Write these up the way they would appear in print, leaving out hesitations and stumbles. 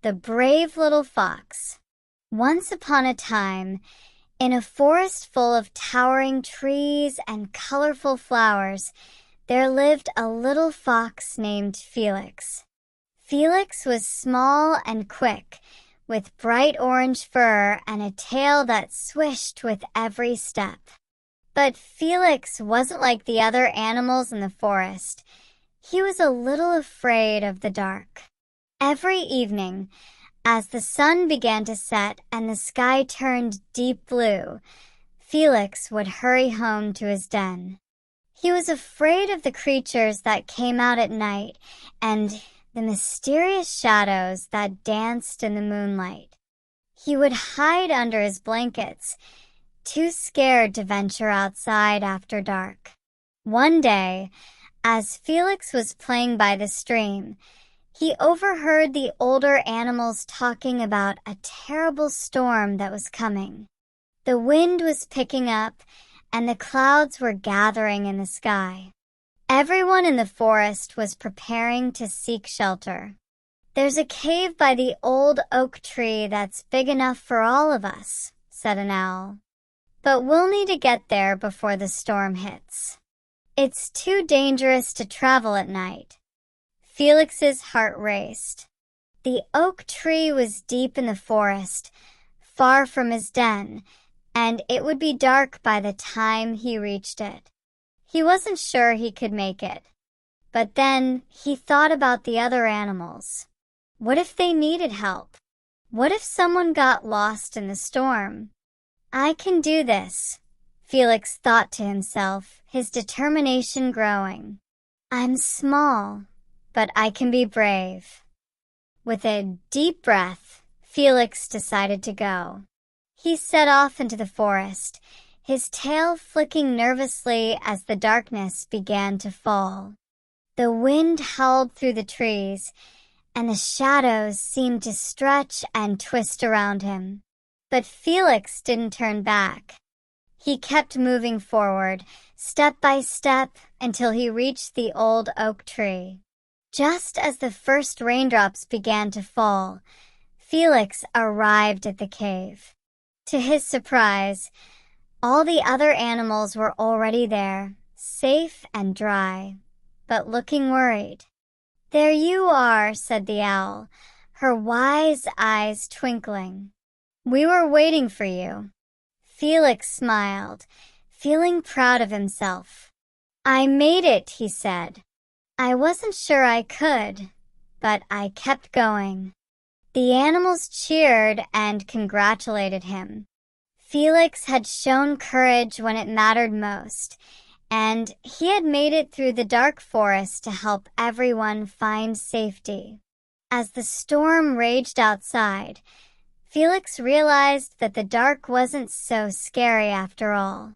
The brave little fox. Once upon a time, in a forest full of towering trees and colorful flowers, there lived a little fox named Felix. Felix was small and quick, with bright orange fur and a tail that swished with every step. But Felix wasn't like the other animals in the forest. He was a little afraid of the dark. Every evening, as the sun began to set and the sky turned deep blue, Felix would hurry home to his den. He was afraid of the creatures that came out at night and the mysterious shadows that danced in the moonlight. He would hide under his blankets, too scared to venture outside after dark. One day, as Felix was playing by the stream, he overheard the older animals talking about a terrible storm that was coming. The wind was picking up, and the clouds were gathering in the sky. Everyone in the forest was preparing to seek shelter. "There's a cave by the old oak tree that's big enough for all of us," said an owl. "But we'll need to get there before the storm hits. It's too dangerous to travel at night." Felix's heart raced. The oak tree was deep in the forest, far from his den, and it would be dark by the time he reached it. He wasn't sure he could make it. But then he thought about the other animals. What if they needed help? What if someone got lost in the storm? "I can do this," Felix thought to himself, his determination growing. "I'm small, but I can be brave." With a deep breath, Felix decided to go. He set off into the forest, his tail flicking nervously as the darkness began to fall. The wind howled through the trees, and the shadows seemed to stretch and twist around him. But Felix didn't turn back. He kept moving forward, step by step, until he reached the old oak tree. Just as the first raindrops began to fall, Felix arrived at the cave. To his surprise, all the other animals were already there, safe and dry, but looking worried. "There you are," said the owl, her wise eyes twinkling. "We were waiting for you." Felix smiled, feeling proud of himself. "I made it," he said. "I wasn't sure I could, but I kept going." The animals cheered and congratulated him. Felix had shown courage when it mattered most, and he had made it through the dark forest to help everyone find safety. As the storm raged outside, Felix realized that the dark wasn't so scary after all.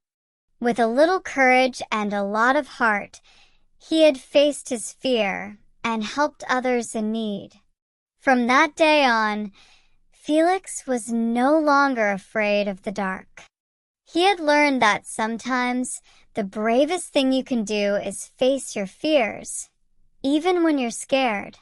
With a little courage and a lot of heart, he had faced his fear and helped others in need. From that day on, Felix was no longer afraid of the dark. He had learned that sometimes the bravest thing you can do is face your fears, even when you're scared.